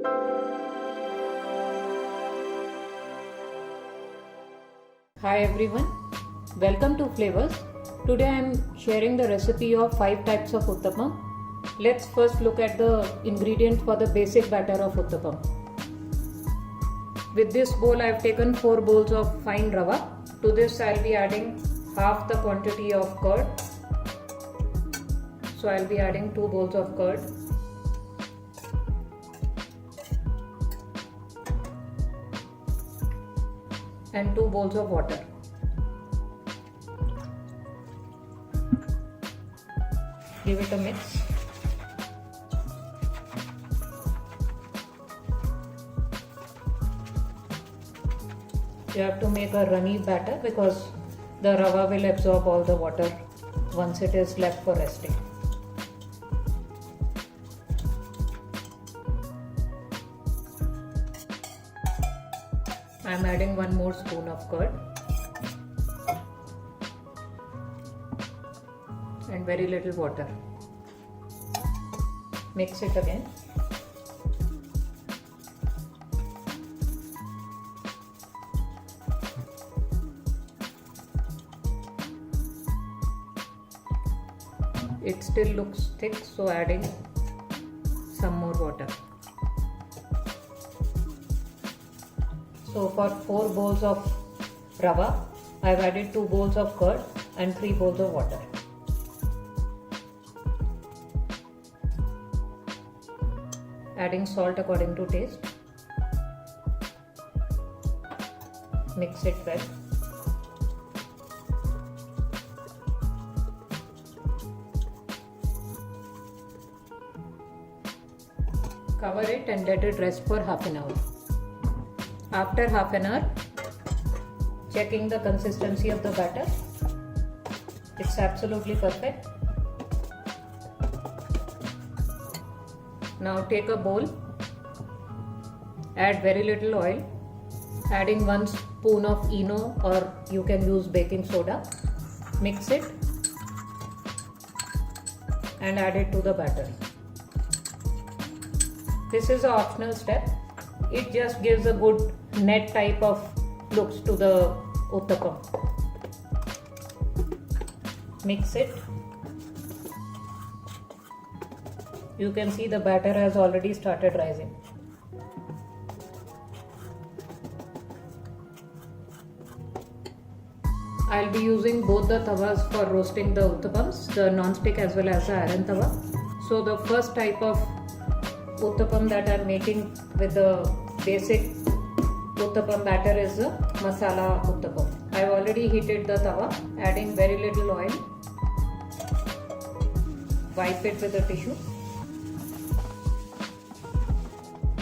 Hi everyone, welcome to Flavors. Today I am sharing the recipe of 5 types of uttapam. Let's first look at the ingredients for the basic batter of uttapam. With this bowl I have taken 4 bowls of fine rava. To this I will be adding half the quantity of curd. So I will be adding 2 bowls of curd. And 2 bowls of water. Give it a mix. You have to make a runny batter because the rava will absorb all the water once it is left for resting. I am adding 1 more spoon of curd and very little water. Mix it again. It still looks thick, so adding some more water. So for 4 bowls of rava, I have added 2 bowls of curd and 3 bowls of water. Adding salt according to taste. Mix it well. Cover it and let it rest for half an hour. After half an hour, checking the consistency of the batter. It's absolutely perfect. Now take a bowl, add very little oil, adding 1 spoon of ENO or you can use baking soda. Mix it and add it to the batter. This is an optional step. It just gives a good net type of looks to the uttapam. Mix it. You can see the batter has already started rising. I'll be using both the tawas for roasting the uttapams, the non-stick as well as the iron tawa. So the first type of uttapam that I'm making with the basic uttapam batter is the masala uttapam. I've already heated the tawa, adding very little oil. Wipe it with a tissue.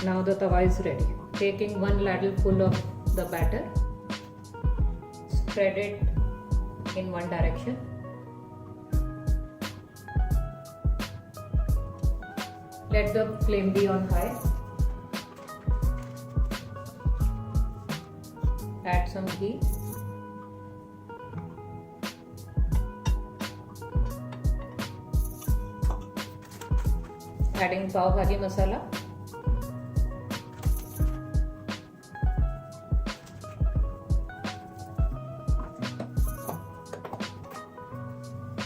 Now the tawa is ready. Taking 1 ladle full of the batter, spread it in one direction. Let the flame be on high. Add some ghee. Adding pav bhaji masala.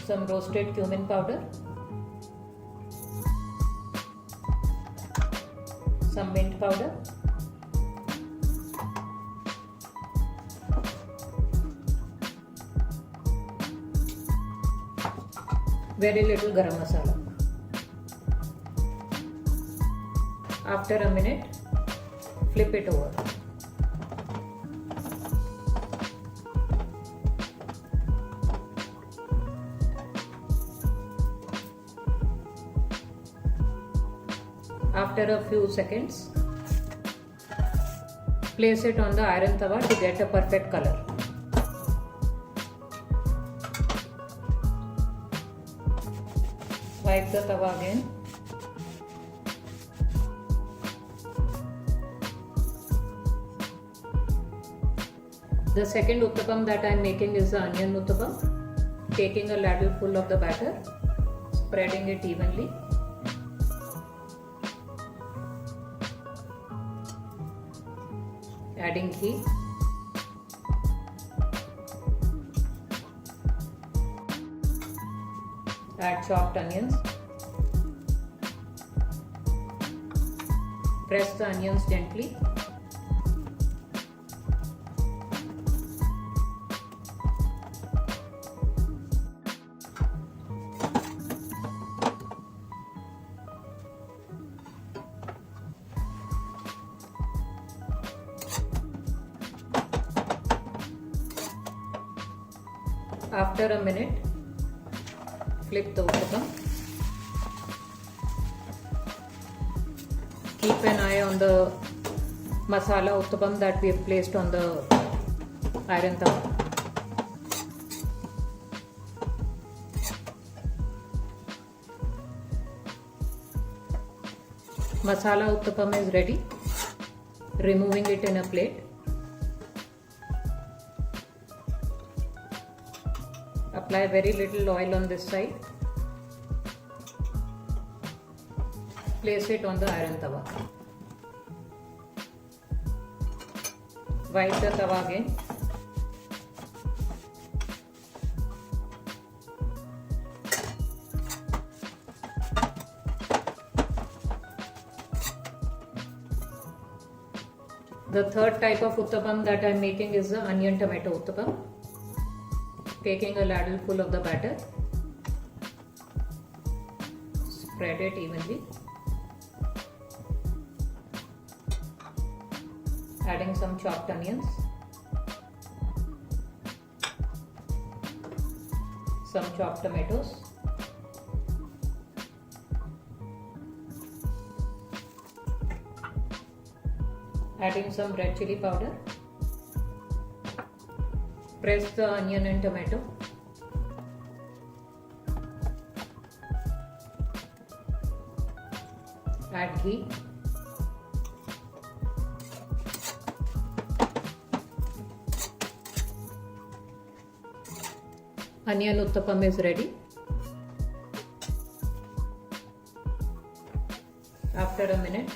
Some roasted cumin powder. Some mint powder. Very little garam masala. After a minute, flip it over. After a few seconds, place it on the iron tawa to get a perfect color. Wipe the tawa again. The second uttapam that I am making is the onion uttapam. Taking a ladle full of the batter, spreading it evenly. Adding ghee. Add chopped onions. Press the onions gently. After a minute, flip the uttapam. Keep an eye on the masala uttapam that we have placed on the iron tawa. Masala uttapam is ready. Removing it in a plate. Apply very little oil on this side. Place it on the iron tawa. Wipe the tawa again. The third type of uttapam that I am making is the onion tomato uttapam. Taking a ladle full of the batter, spread it evenly, adding some chopped onions, some chopped tomatoes, adding some red chili powder. Press the onion and tomato. Add ghee. Onion uttapam is ready. After a minute,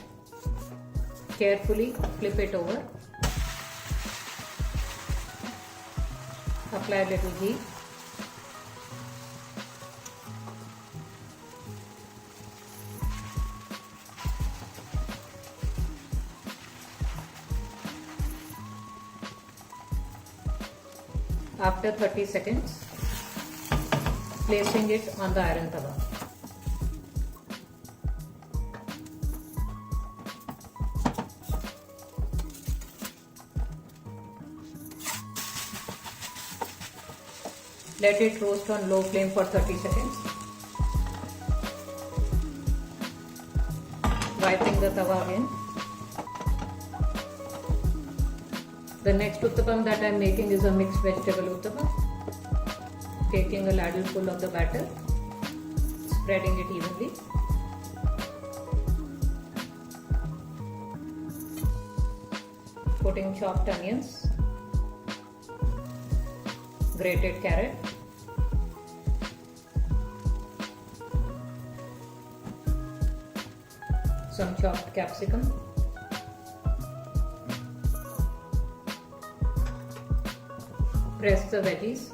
carefully flip it over. Apply a little ghee. After 30 seconds, placing it on the iron tawa. Let it roast on low flame for 30 seconds. Wiping the tawa again. The next uttapam that I am making is a mixed vegetable uttapam. Taking a ladle full of the batter, spreading it evenly. Putting chopped onions, grated carrot, some chopped capsicum, press the veggies,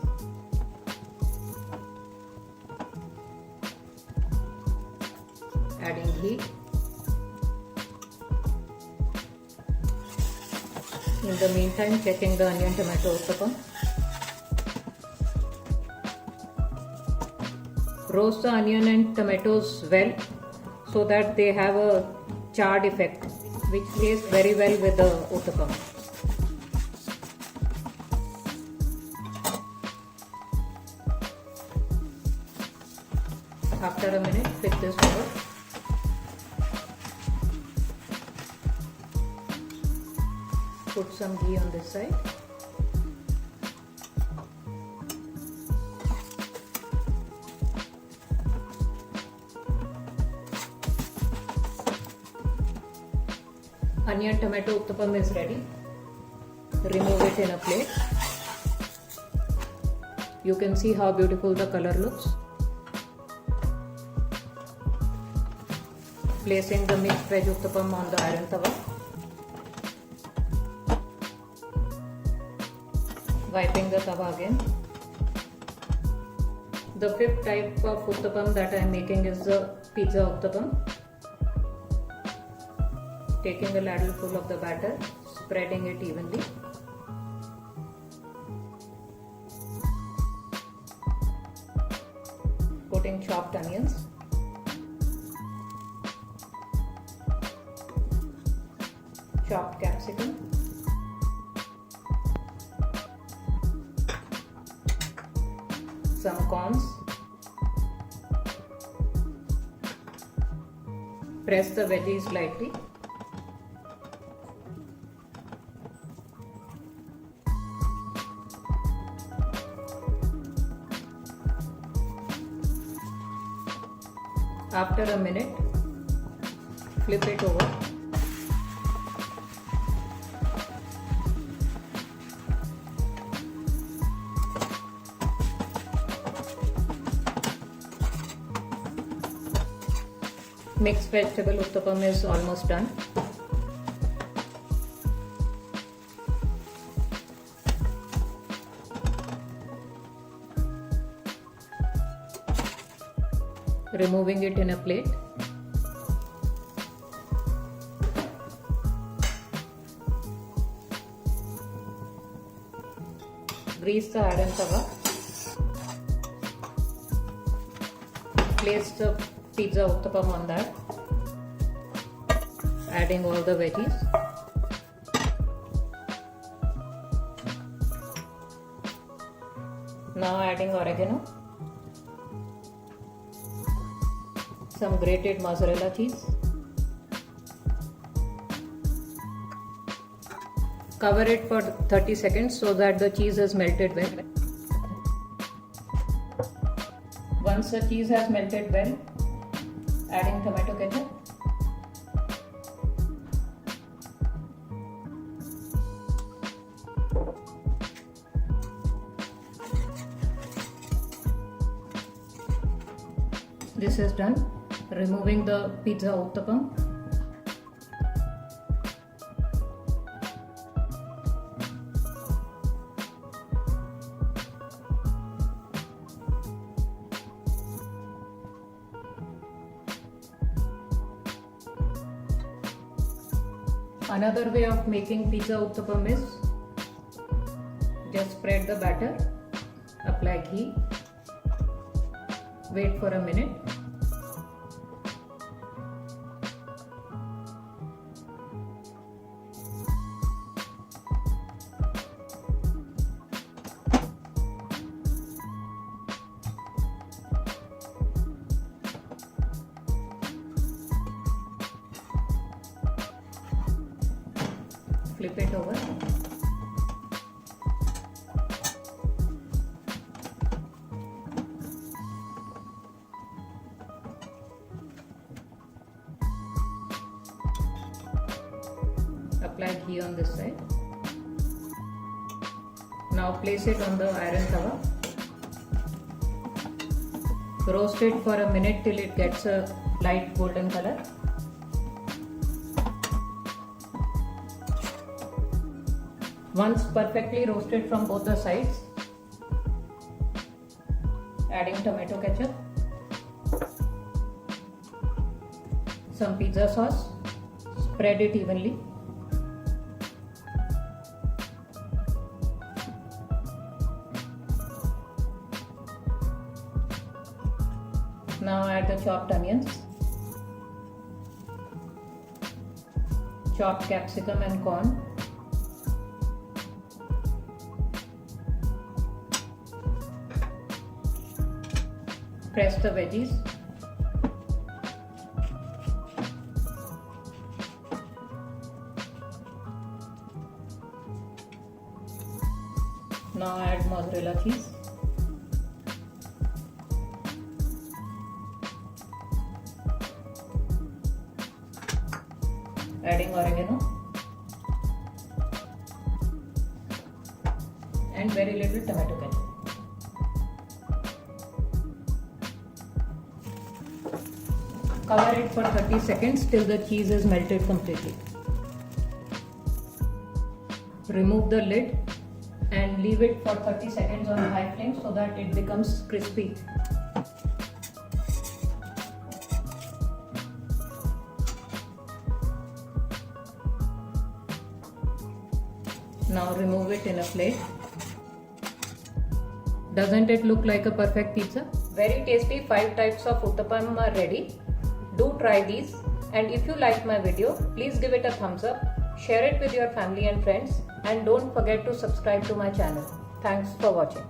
adding ghee. In the meantime, checking the onion tomato uttapam. Roast the onion and tomatoes well so that they have a charred effect which plays very well with the uttapam. After a minute, flip this over. Put some ghee on this side. Onion tomato uttapam is ready. Remove it in a plate. You can see how beautiful the color looks. Placing the mixed veg uttapam on the iron tawa. Wiping the tawa again. The fifth type of uttapam that I am making is the pizza uttapam. Taking a ladle full of the batter, spreading it evenly. Putting chopped onions. Chopped capsicum. Some corns. Press the veggies lightly. After a minute, flip it over. Mixed vegetable uttapam is almost done. Removing it in a plate. Grease the iron tawa. Place the pizza uttapam on that. Adding all the veggies. Now adding oregano. Some grated mozzarella cheese. Cover it for 30 seconds so that the cheese is melted well. Once the cheese has melted well, adding tomato ketchup. This is done. Removing the pizza uttapam. Another way of making pizza uttapam is just spread the batter, apply ghee, wait for a minute. Flip it over. Apply ghee on this side. Now place it on the iron tawa. Roast it for a minute till it gets a light golden color. Once perfectly roasted from both the sides, adding tomato ketchup, some pizza sauce, spread it evenly. Now add the chopped onions, chopped capsicum and corn. Press the veggies. Now add mozzarella cheese. Adding oregano and very little tomato ketchup. Cover it for 30 seconds till the cheese is melted completely. Remove the lid and leave it for 30 seconds on high flame so that it becomes crispy. Now remove it in a plate. Doesn't it look like a perfect pizza? Very tasty 5 types of uttapam are ready. Do try these, and if you like my video, please give it a thumbs up, share it with your family and friends, and don't forget to subscribe to my channel. Thanks for watching.